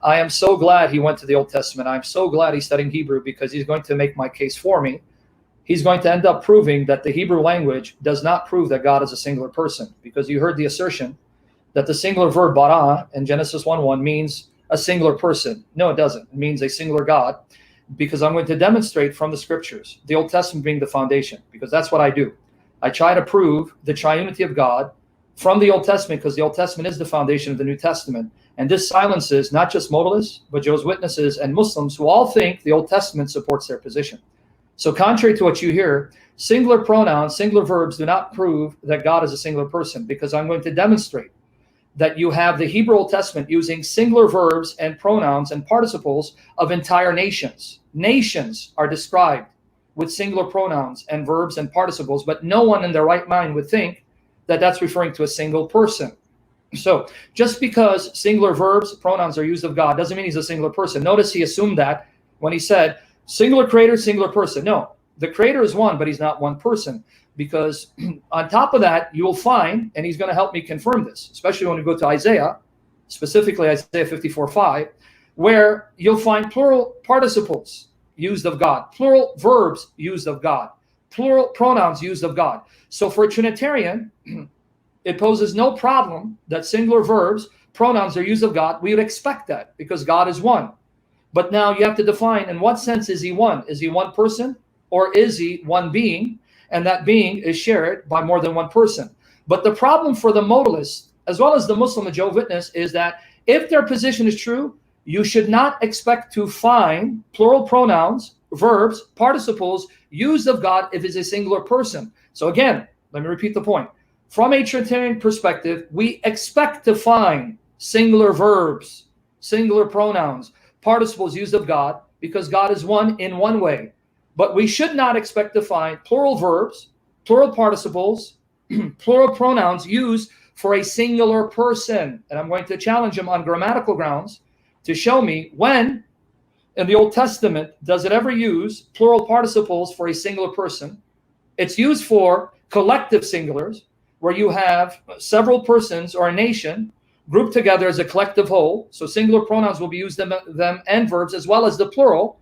I am so glad he went to the Old Testament. I'm so glad he's studying Hebrew, because he's going to make my case for me. He's going to end up proving that the Hebrew language does not prove that God is a singular person, because you heard the assertion that the singular verb bara in Genesis 1:1 means a singular person. No, it doesn't. It means a singular God, because I'm going to demonstrate from the scriptures, the Old Testament being the foundation, because that's what I do. I try to prove the triunity of God from the Old Testament, because the Old Testament is the foundation of the New Testament. And this silences not just modalists, but Jehovah's Witnesses and Muslims, who all think the Old Testament supports their position. So contrary to what you hear, singular pronouns, singular verbs do not prove that God is a singular person, because I'm going to demonstrate that you have the Hebrew Old Testament using singular verbs and pronouns and participles of entire nations. Nations are described with singular pronouns and verbs and participles, but no one in their right mind would think that that's referring to a single person. So just because singular verbs, pronouns are used of God doesn't mean he's a singular person. Notice he assumed that when he said singular creator, singular person. No, the creator is one, but he's not one person, because on top of that, you will find, and he's going to help me confirm this, especially when we go to Isaiah, specifically Isaiah 54:5, where you'll find plural participles used of God, plural verbs used of God, plural pronouns used of God. So for a Trinitarian, it poses no problem that singular verbs, pronouns are used of God. We would expect that, because God is one. But now you have to define, in what sense is he one? Is he one person, or is he one being? And that being is shared by more than one person. But the problem for the modalist, as well as the Muslim and Jehovah's Witness, is that if their position is true, you should not expect to find plural pronouns, verbs, participles used of God if it's a singular person. So again, let me repeat the point. From a Trinitarian perspective, we expect to find singular verbs, singular pronouns, participles used of God, because God is one in one way. But we should not expect to find plural verbs, plural participles, plural pronouns used for a singular person. And I'm going to challenge him on grammatical grounds to show me when in the Old Testament does it ever use plural participles for a singular person. It's used for collective singulars, where you have several persons or a nation grouped together as a collective whole. So singular pronouns will be used them and verbs, as well as the plural,